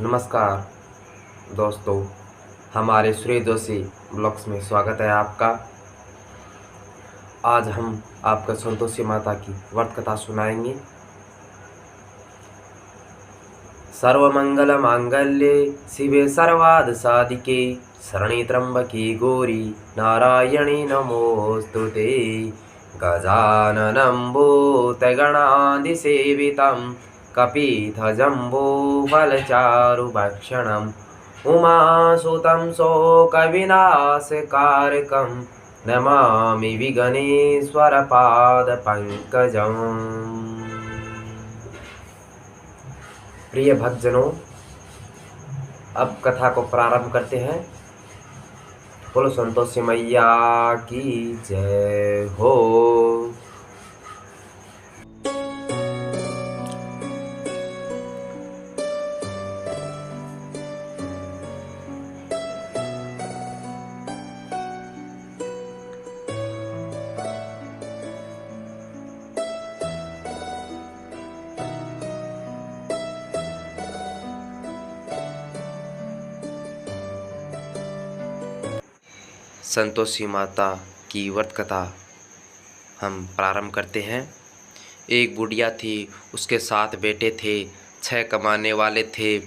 नमस्कार दोस्तों, हमारे सुरेश जोशी ब्लॉग्स में स्वागत है आपका। आज हम आपको संतोषी माता की व्रत कथा सुनाएंगे। सर्वमंगल मांगल्ये शिवे सर्वार्थ साधिके शरण्ये त्र्यंबके गौरी नारायणी नमोस्तुते। गजाननं भूतगणाधिसेवितं कपिध्वजम्बूफलचारुभक्षणम् उमासुतं शोकविनाशकारकं नमामि विघ्नेश्वरपादपङ्कजम्। प्रिय भक्तजनों, अब कथा को प्रारंभ करते हैं। बोलो संतोषी मैया की जय हो। संतोषी माता की व्रत कथा हम प्रारंभ करते हैं। एक बुढ़िया थी, उसके 7 बेटे थे। 6 कमाने वाले थे,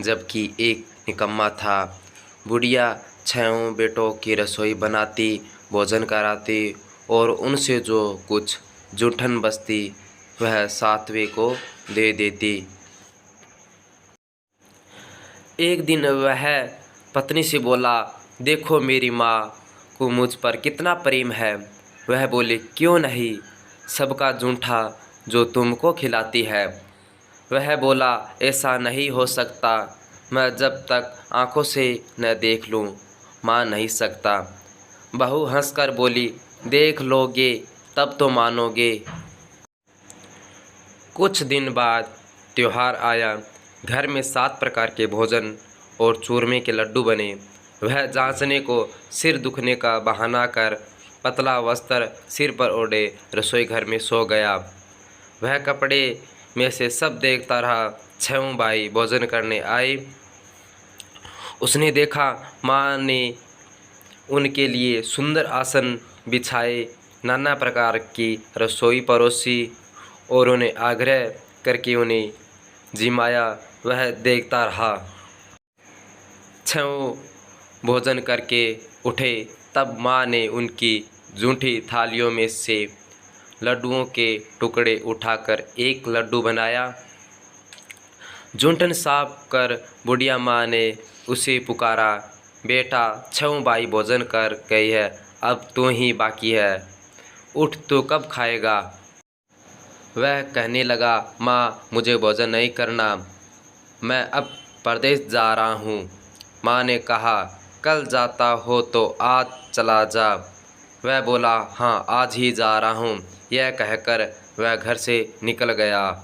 जबकि एक निकम्मा था। बुढ़िया 6 बेटों की रसोई बनाती, भोजन कराती और उनसे जो कुछ जूठन बचती वह 7वें को दे देती। एक दिन वह पत्नी से बोला, देखो मेरी माँ को मुझ पर कितना प्रेम है। वह बोली, क्यों नहीं, सबका जूठा जो तुमको खिलाती है। वह बोला, ऐसा नहीं हो सकता, मैं जब तक आँखों से न देख लूँ मान नहीं सकता। बहू हंसकर बोली, देख लोगे तब तो मानोगे। कुछ दिन बाद त्योहार आया। घर में 7 प्रकार के भोजन और चूरमे के लड्डू बने। वह जांचने को सिर दुखने का बहाना कर पतला वस्त्र सिर पर ओढ़े रसोई घर में सो गया। वह कपड़े में से सब देखता रहा। 6 भाई भोजन करने आए। उसने देखा माँ ने उनके लिए सुंदर आसन बिछाए, नाना प्रकार की रसोई परोसी और उन्हें आग्रह करके उन्हें जिमाया। वह देखता रहा। 6 भोजन करके उठे, तब माँ ने उनकी जूठी थालियों में से लड्डुओं के टुकड़े उठाकर एक लड्डू बनाया। जूठन साफ कर बुढ़िया माँ ने उसे पुकारा, बेटा 6 भाई भोजन कर गई है, अब तू ही बाकी है, उठ तो कब खाएगा। वह कहने लगा, माँ मुझे भोजन नहीं करना, मैं अब परदेश जा रहा हूँ। माँ ने कहा, कल जाता हो तो आज चला जा। वह बोला, हाँ आज ही जा रहा हूँ। यह कहकर वह घर से निकल गया।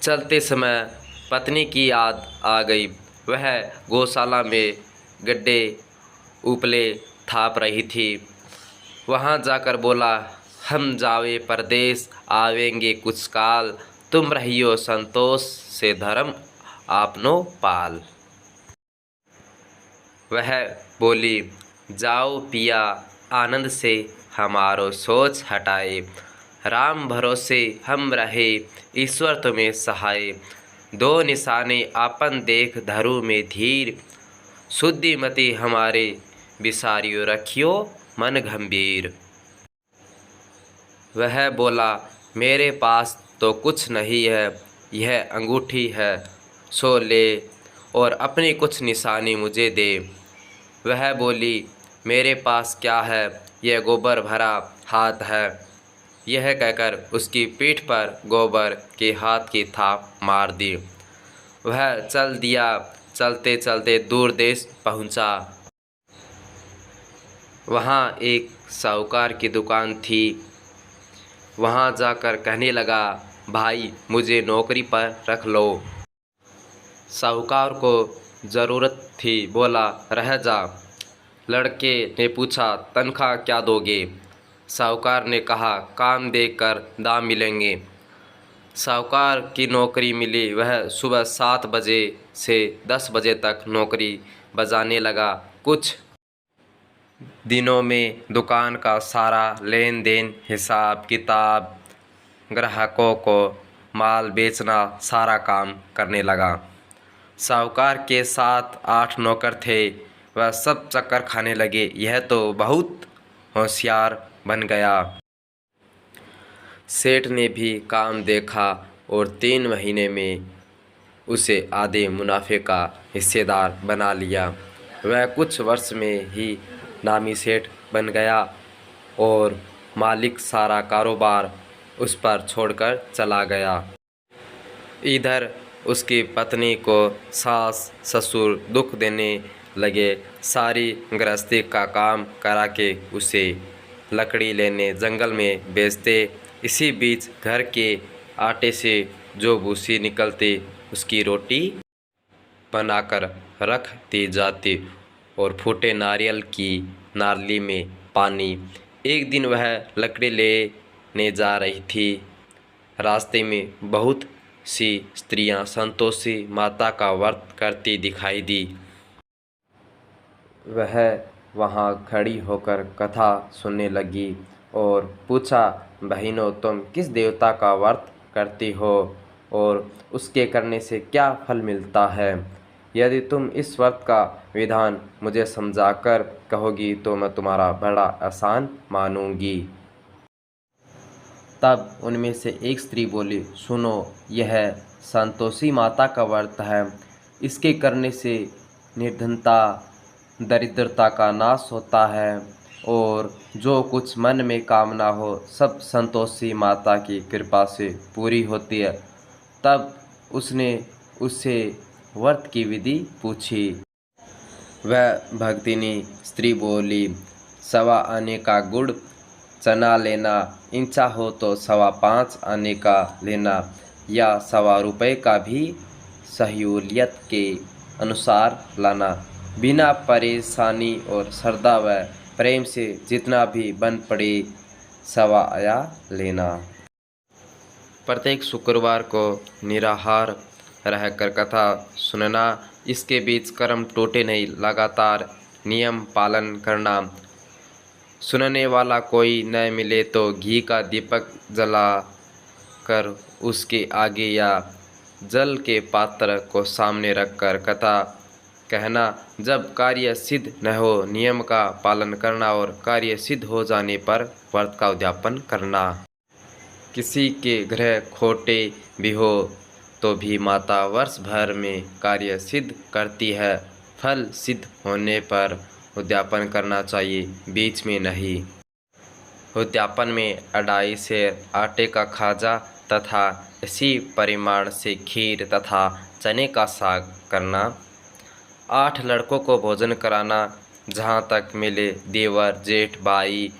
चलते समय पत्नी की याद आ गई। वह गौशाला में गड्ढे उपले थाप रही थी। वहाँ जाकर बोला, हम जावे परदेश आवेंगे कुछ काल, तुम रहियो संतोष से धर्म आपनो पाल। वह बोली, जाओ पिया आनंद से हमारो सोच हटाए, राम भरोसे हम रहे ईश्वर तुम्हें सहाय। 2 निशाने आपन देख धरु में धीर, शुद्धि मति हमारे बिसारियो रखियो मन गंभीर। वह बोला, मेरे पास तो कुछ नहीं है, यह अंगूठी है, सो ले और अपनी कुछ निशानी मुझे दे। वह बोली, मेरे पास क्या है, यह गोबर भरा हाथ है। यह कहकर उसकी पीठ पर गोबर के हाथ की थाप मार दी। वह चल दिया। चलते चलते दूर देश पहुंचा। वहाँ एक साहूकार की दुकान थी। वहाँ जाकर कहने लगा, भाई मुझे नौकरी पर रख लो। साहूकार को ज़रूरत थी, बोला, रह जा। लड़के ने पूछा, तनख्वाह क्या दोगे। साहूकार ने कहा, काम देकर दाम मिलेंगे। साहूकार की नौकरी मिली। वह सुबह 7 बजे से 10 बजे तक नौकरी बजाने लगा। कुछ दिनों में दुकान का सारा लेन देन, हिसाब किताब, ग्राहकों को माल बेचना, सारा काम करने लगा। साहूकार के 7-8 नौकर थे। वह सब चक्कर खाने लगे, यह तो बहुत होशियार बन गया। सेठ ने भी काम देखा और 3 महीने में उसे आधे मुनाफे का हिस्सेदार बना लिया। वह कुछ वर्ष में ही नामी सेठ बन गया और मालिक सारा कारोबार उस पर छोड़कर चला गया। इधर उसकी पत्नी को सास ससुर दुख देने लगे। सारी गृहस्थी का काम करा के उसे लकड़ी लेने जंगल में बेचते। इसी बीच घर के आटे से जो भूसी निकलती उसकी रोटी बनाकर रख दी जाती और फूटे नारियल की नारली में पानी। एक दिन वह लकड़ी लेने जा रही थी। रास्ते में बहुत सी स्त्रियां संतोषी माता का व्रत करती दिखाई दी। वह वहां खड़ी होकर कथा सुनने लगी और पूछा, बहनों, तुम किस देवता का व्रत करती हो और उसके करने से क्या फल मिलता है? यदि तुम इस व्रत का विधान मुझे समझाकर कहोगी तो मैं तुम्हारा बड़ा आसान मानूंगी। तब उनमें से एक स्त्री बोली, सुनो, यह संतोषी माता का व्रत है। इसके करने से निर्धनता, दरिद्रता का नाश होता है और जो कुछ मन में कामना हो सब संतोषी माता की कृपा से पूरी होती है। तब उसने उससे व्रत की विधि पूछी। वह भक्तिनी स्त्री बोली, 1.25 आने का गुड़ चना लेना, इच्छा हो तो 5.25 आने का लेना या 1.25 रुपये का भी सहूलियत के अनुसार लाना। बिना परेशानी और श्रद्धा व प्रेम से जितना भी बन पड़े 1.25 आया लेना। प्रत्येक शुक्रवार को निराहार रहकर कथा सुनना। इसके बीच कर्म टूटे नहीं, लगातार नियम पालन करना। सुनने वाला कोई न मिले तो घी का दीपक जला कर उसके आगे या जल के पात्र को सामने रखकर कथा कहना। जब कार्य सिद्ध न हो नियम का पालन करना और कार्य सिद्ध हो जाने पर व्रत का उद्यापन करना। किसी के ग्रह खोटे भी हो तो भी माता वर्ष भर में कार्य सिद्ध करती है। फल सिद्ध होने पर उद्यापन करना चाहिए, बीच में नहीं। उद्यापन में 2.5 सेर आटे का खाजा तथा इसी परिमाण से खीर तथा चने का साग करना। 8 लड़कों को भोजन कराना। जहाँ तक मिले देवर जेठ भाई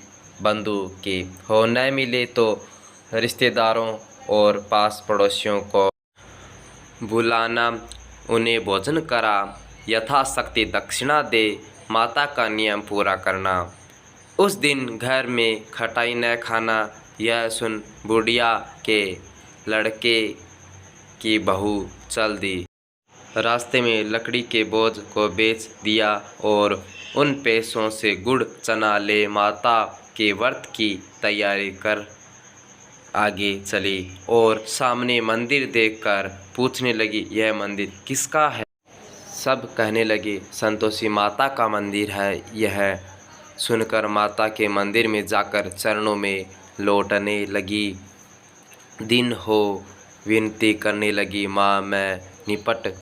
बंधु के हो, न मिले तो रिश्तेदारों और पास पड़ोसियों को बुलाना, उन्हें भोजन करा, यथाशक्ति दक्षिणा दे, माता का नियम पूरा करना। उस दिन घर में खटाई न खाना। यह सुन बुढ़िया के लड़के की बहू चल दी। रास्ते में लकड़ी के बोझ को बेच दिया और उन पैसों से गुड़ चना ले माता के व्रत की तैयारी कर आगे चली और सामने मंदिर देखकर पूछने लगी, यह मंदिर किसका है? सब कहने लगे, संतोषी माता का मंदिर है यह। सुनकर माता के मंदिर में जाकर चरणों में लौटने लगी। दिन हो विनती करने लगी, माँ, मैं निपट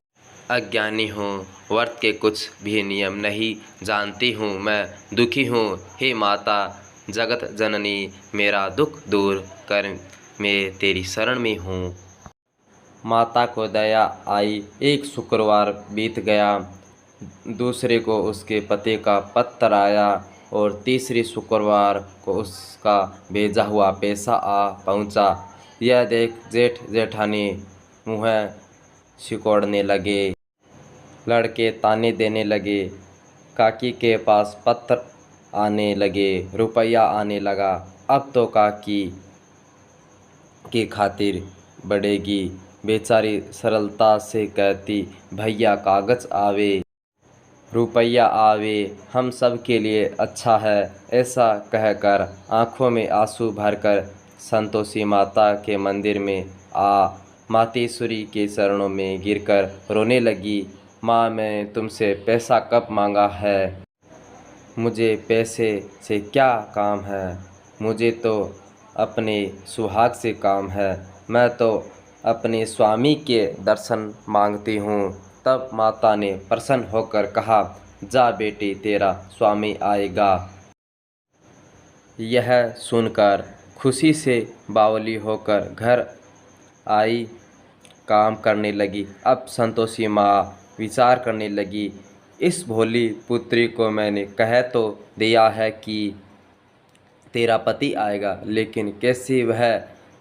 अज्ञानी हूँ, व्रत के कुछ भी नियम नहीं जानती हूँ, मैं दुखी हूँ। हे माता जगत जननी, मेरा दुख दूर कर, मैं तेरी शरण में हूँ। माता को दया आई। एक शुक्रवार बीत गया, दूसरे को उसके पति का पत्र आया और तीसरी शुक्रवार को उसका भेजा हुआ पैसा आ पहुँचा। यह देख जेठ जेठानी मुँह सिकोड़ने लगे। लड़के ताने देने लगे। काकी के पास पत्र आने लगे, रुपया आने लगा। अब तो काकी की खातिर बढ़ेगी। बेचारी सरलता से कहती, भैया कागज़ आवे, रुपया आवे, हम सब के लिए अच्छा है। ऐसा कहकर आँखों में आंसू भरकर संतोषी माता के मंदिर में आ मातेश्वरी के चरणों में गिरकर रोने लगी। माँ, मैं तुमसे पैसा कब मांगा है? मुझे पैसे से क्या काम है? मुझे तो अपने सुहाग से काम है। मैं तो अपने स्वामी के दर्शन मांगती हूँ। तब माता ने प्रसन्न होकर कहा, जा बेटी, तेरा स्वामी आएगा। यह सुनकर खुशी से बावली होकर घर आई, काम करने लगी। अब संतोषी माँ विचार करने लगी, इस भोली पुत्री को मैंने कह तो दिया है कि तेरा पति आएगा, लेकिन कैसे वह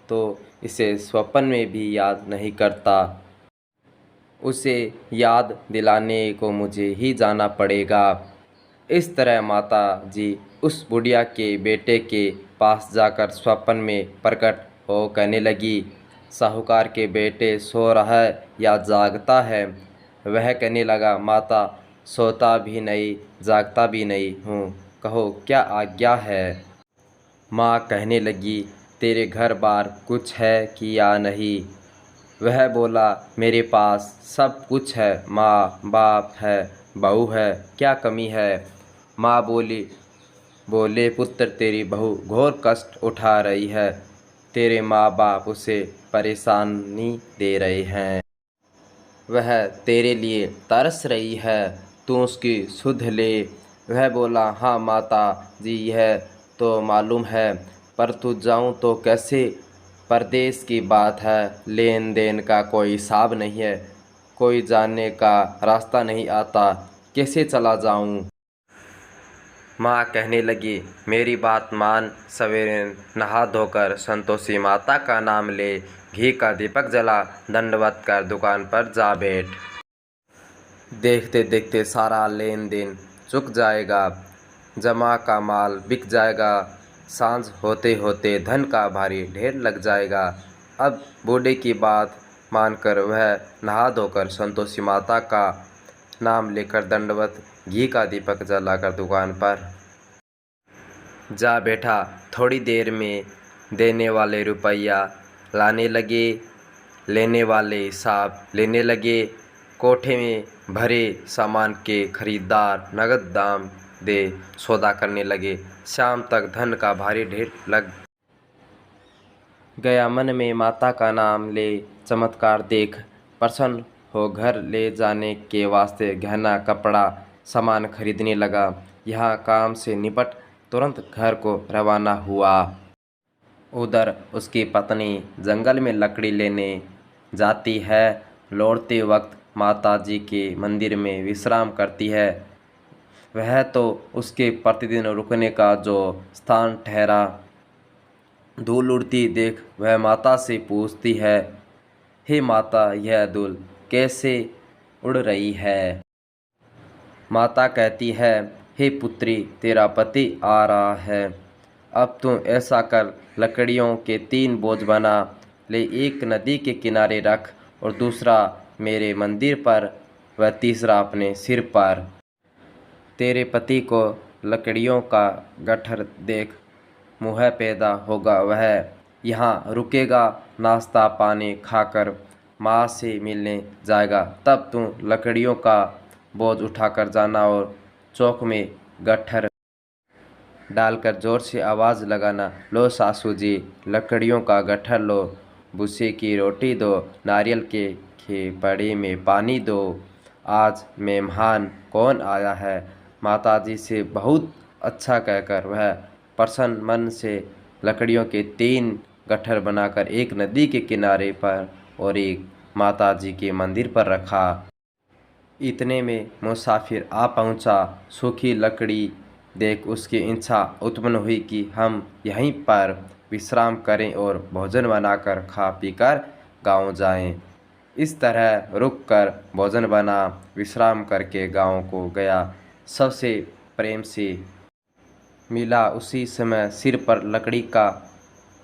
तो इसे स्वप्न में भी याद नहीं करता। उसे याद दिलाने को मुझे ही जाना पड़ेगा। इस तरह माता जी उस बुढ़िया के बेटे के पास जाकर स्वप्न में प्रकट हो कहने लगी, साहूकार के बेटे सो रहा है या जागता है? वह कहने लगा, माता, सोता भी नहीं जागता भी नहीं हूँ, कहो क्या आज्ञा है? माँ कहने लगी, तेरे घर बार कुछ है कि या नहीं? वह बोला, मेरे पास सब कुछ है, माँ बाप है, बहू है, क्या कमी है? माँ बोले, पुत्र, तेरी बहू घोर कष्ट उठा रही है। तेरे माँ बाप उसे परेशानी दे रहे हैं। वह तेरे लिए तरस रही है, तू उसकी सुध ले। वह बोला, हाँ माता जी, यह तो मालूम है, पर तू जाऊँ तो कैसे? परदेश की बात है, लेन देन का कोई हिसाब नहीं है, कोई जाने का रास्ता नहीं आता, कैसे चला जाऊँ? माँ कहने लगी, मेरी बात मान, सवेरे नहा धोकर संतोषी माता का नाम ले, घी का दीपक जला, दंडवत कर दुकान पर जा बैठ। देखते देखते सारा लेन देन चुक जाएगा, जमा का माल बिक जाएगा, सांझ होते होते धन का भारी ढेर लग जाएगा। अब बूढ़े की बात मानकर वह नहा धोकर संतोषी माता का नाम लेकर दंडवत घी का दीपक जलाकर दुकान पर जा बैठा। थोड़ी देर में देने वाले रुपया लाने लगे, लेने वाले हिसाब लेने लगे। कोठे में भरे सामान के खरीदार नगद दाम दे सौदा करने लगे। शाम तक धन का भारी ढेर लग गया। मन में माता का नाम ले चमत्कार देख प्रसन्न हो घर ले जाने के वास्ते गहना कपड़ा सामान खरीदने लगा। यहाँ काम से निपट तुरंत घर को रवाना हुआ। उधर उसकी पत्नी जंगल में लकड़ी लेने जाती है। लौटते वक्त माता जी के मंदिर में विश्राम करती है। वह तो उसके प्रतिदिन रुकने का जो स्थान ठहरा। धूल उड़ती देख वह माता से पूछती है, हे माता, यह धूल कैसे उड़ रही है? माता कहती है, हे पुत्री, तेरा पति आ रहा है। अब तुम ऐसा कर, लकड़ियों के 3 बोझ बना ले, एक नदी के किनारे रख और दूसरा मेरे मंदिर पर व तीसरा अपने सिर पर। तेरे पति को लकड़ियों का गट्ठर देख मोह पैदा होगा, वह यहाँ रुकेगा, नाश्ता पानी खाकर माँ से मिलने जाएगा। तब तुम लकड़ियों का बोझ उठाकर जाना और चौक में गट्ठर डालकर जोर से आवाज़ लगाना, लो सासू जी, लकड़ियों का गट्ठर लो, भूसे की रोटी दो, नारियल के खेपड़े में पानी दो, आज मेहमान कौन आया है? माताजी से बहुत अच्छा कहकर वह प्रसन्न मन से लकड़ियों के 3 गट्ठर बनाकर एक नदी के किनारे पर और एक माताजी के मंदिर पर रखा। इतने में मुसाफिर आ पहुंचा। सूखी लकड़ी देख उसकी इच्छा उत्पन्न हुई कि हम यहीं पर विश्राम करें और भोजन बनाकर खा पीकर गांव जाएं। इस तरह रुककर भोजन बना, विश्राम करके गांव को गया। सबसे प्रेम से मिला। उसी समय सिर पर लकड़ी का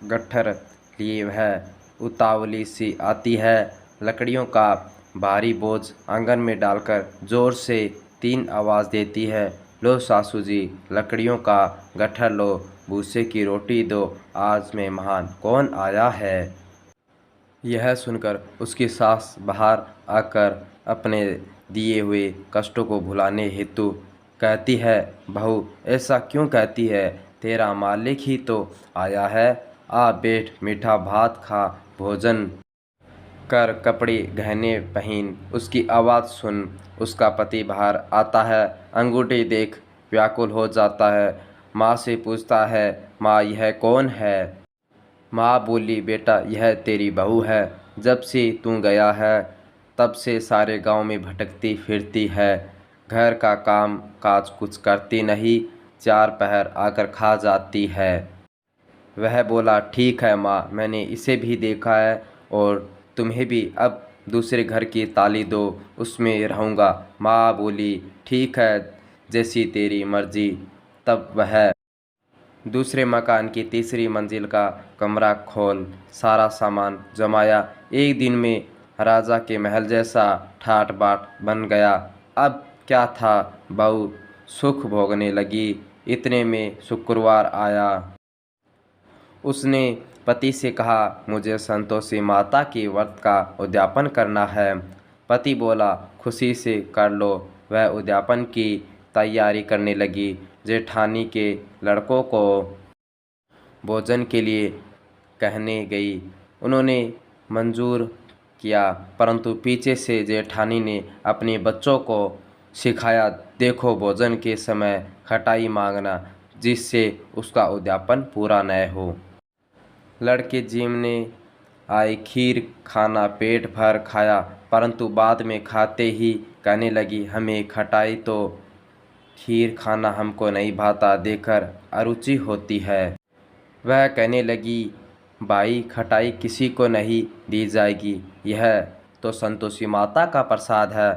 गट्ठर लिए वह उतावली सी आती है। लकड़ियों का भारी बोझ आंगन में डालकर जोर से 3 आवाज़ देती है, लो सासू जी, लकड़ियों का गट्ठर लो, भूसे की रोटी दो, आज मेहमान कौन आया है। यह सुनकर उसकी सास बाहर आकर अपने दिए हुए कष्टों को भुलाने हेतु कहती है, बहू ऐसा क्यों कहती है, तेरा मालिक ही तो आया है, आ बैठ, मीठा भात खा, भोजन कर, कपड़े गहने पहन। उसकी आवाज़ सुन उसका पति बाहर आता है, अंगूठी देख व्याकुल हो जाता है। माँ से पूछता है, माँ यह कौन है। माँ बोली, बेटा यह तेरी बहू है, जब से तू गया है तब से सारे गांव में भटकती फिरती है, घर का काम काज कुछ करती नहीं, 4 पहर आकर खा जाती है। वह बोला, ठीक है माँ, मैंने इसे भी देखा है और तुम्हें भी अब दूसरे घर की ताली दो, उसमें रहूँगा। माँ बोली, ठीक है, जैसी तेरी मर्जी। तब वह दूसरे मकान की तीसरी मंजिल का कमरा खोल सारा सामान जमाया। एक दिन में राजा के महल जैसा ठाट बाट बन गया। अब क्या था, बहू सुख भोगने लगी। इतने में शुक्रवार आया। उसने पति से कहा, मुझे संतोषी माता की व्रत का उद्यापन करना है। पति बोला, खुशी से कर लो। वह उद्यापन की तैयारी करने लगी। जेठानी के लड़कों को भोजन के लिए कहने गई। उन्होंने मंजूर किया, परंतु पीछे से जेठानी ने अपने बच्चों को सिखाया, देखो भोजन के समय खटाई मांगना, जिससे उसका उद्यापन पूरा न हो। लड़के जीमने आए, खीर खाना पेट भर खाया, परंतु बाद में खाते ही कहने लगी, हमें खटाई तो खीर खाना हमको नहीं भाता, देखकर अरुचि होती है। वह कहने लगी, भाई खटाई किसी को नहीं दी जाएगी, यह तो संतोषी माता का प्रसाद है।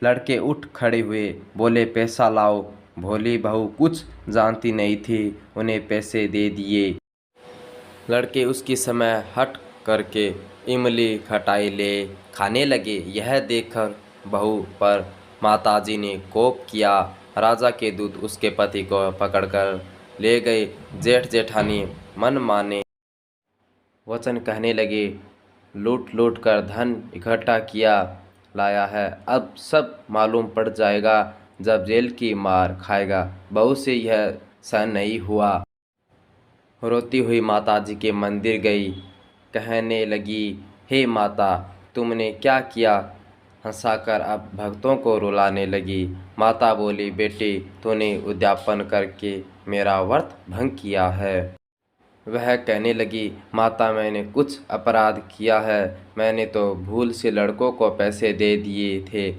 लड़के उठ खड़े हुए, बोले, पैसा लाओ। भोली बहू कुछ जानती नहीं थी, उन्हें पैसे दे दिए। लड़के उसकी समय हट करके इमली खटाई ले खाने लगे। यह देखकर बहू पर माताजी ने कोप किया। राजा के दूत उसके पति को पकड़कर ले गए। जेठ जेठानी मन माने वचन कहने लगे, लूट लूट कर धन इकट्ठा किया लाया है, अब सब मालूम पड़ जाएगा जब जेल की मार खाएगा। बहू से यह सहन नहीं हुआ। रोती हुई माताजी के मंदिर गई, कहने लगी, हे माता, तुमने क्या किया। हंसाकर अब भक्तों को रुलाने लगी। माता बोली, बेटी तूने उद्यापन करके मेरा व्रत भंग किया है। वह कहने लगी, माता मैंने कुछ अपराध किया है, मैंने तो भूल से लड़कों को पैसे दे दिए थे,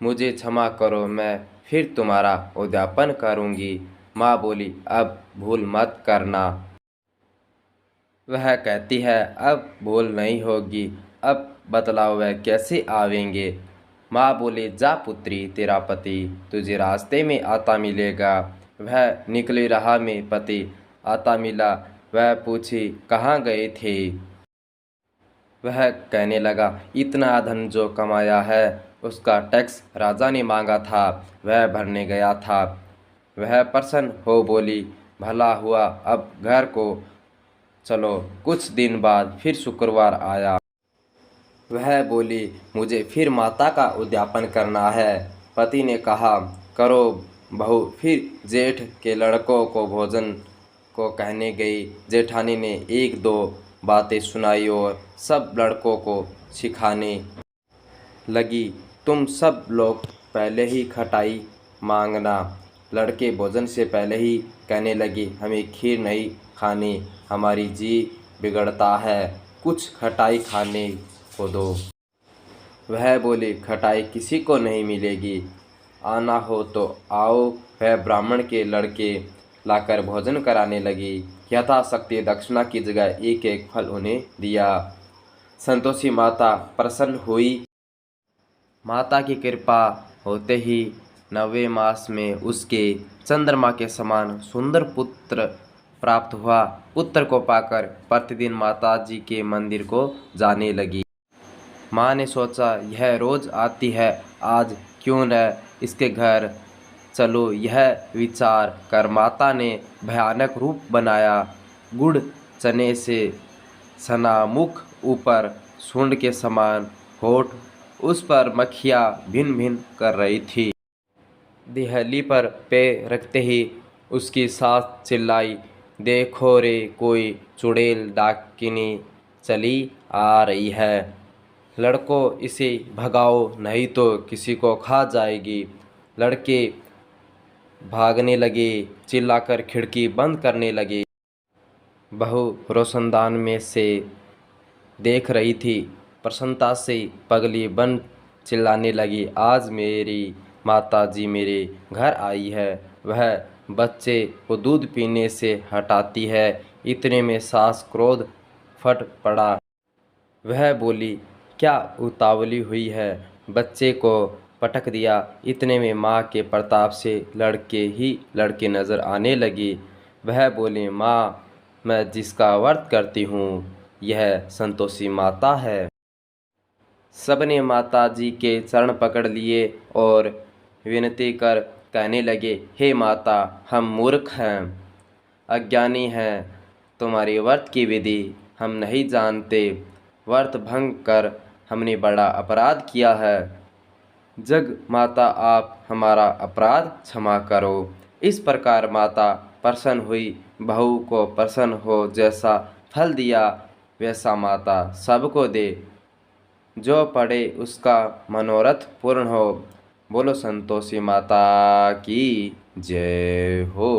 मुझे क्षमा करो, मैं फिर तुम्हारा उद्यापन करूँगी। माँ बोली, अब भूल मत करना। वह कहती है, अब भूल नहीं होगी, अब बतलाओ वह कैसे आवेंगे। माँ बोली, जा पुत्री, तेरा पति तुझे रास्ते में आता मिलेगा। वह निकली राह में पति आता मिला। वह पूछी, कहाँ गए थे। वह कहने लगा, इतना धन जो कमाया है उसका टैक्स राजा ने मांगा था, वह भरने गया था। वह प्रसन्न हो बोली, भला हुआ, अब घर को चलो। कुछ दिन बाद फिर शुक्रवार आया। वह बोली, मुझे फिर माता का उद्यापन करना है। पति ने कहा, करो बहू। फिर जेठ के लड़कों को भोजन को कहने गई। जेठानी ने 1-2 बातें सुनाई और सब लड़कों को सिखाने लगी, तुम सब लोग पहले ही खटाई मांगना। लड़के भोजन से पहले ही कहने लगे, हमें खीर नहीं खानी, हमारी जी बिगड़ता है, कुछ खटाई खाने को दो। वह बोली, खटाई किसी को नहीं मिलेगी, आना हो तो आओ। वह ब्राह्मण के लड़के लाकर भोजन कराने लगी। यथाशक्ति दक्षिणा की जगह 1-1 फल उन्हें दिया। संतोषी माता प्रसन्न हुई। माता की कृपा होते ही 9वें मास में उसके चंद्रमा के समान सुंदर पुत्र प्राप्त हुआ। पुत्र को पाकर प्रतिदिन माता जी के मंदिर को जाने लगी। माँ ने सोचा, यह रोज आती है, आज क्यों न इसके घर चलो। यह विचार कर माता ने भयानक रूप बनाया। गुड़ चने से सना मुख, ऊपर सूंड के समान होठ, उस पर मक्खियाँ भिन भिन कर रही थी। दिहली पर पैर रखते ही उसकी सास चिल्लाई, देखो रे, कोई चुड़ैल डाकिनी चली आ रही है। लड़कों, इसे भगाओ, नहीं तो किसी को खा जाएगी। लड़के भागने लगे, चिल्लाकर खिड़की बंद करने लगे। बहू रोशनदान में से देख रही थी। प्रसन्नता से पगली बन चिल्लाने लगी, आज मेरी माता जी मेरे घर आई है। वह बच्चे को दूध पीने से हटाती है। इतने में सास क्रोध फट पड़ा। वह बोली, क्या उतावली हुई है, बच्चे को पटक दिया। इतने में माँ के प्रताप से लड़के ही लड़के नजर आने लगी। वह बोले, माँ, मैं जिसका व्रत करती हूँ यह संतोषी माता है। सबने माता जी के चरण पकड़ लिए और विनती कर कहने लगे, हे माता, हम मूर्ख हैं, अज्ञानी हैं, तुम्हारी व्रत की विधि हम नहीं जानते। व्रत भंग कर हमने बड़ा अपराध किया है। जग माता, आप हमारा अपराध क्षमा करो। इस प्रकार माता प्रसन्न हुई। बहू को प्रसन्न हो, जैसा फल दिया वैसा माता सबको दे। जो पढ़े उसका मनोरथ पूर्ण हो। बोलो संतोषी माता की जय हो।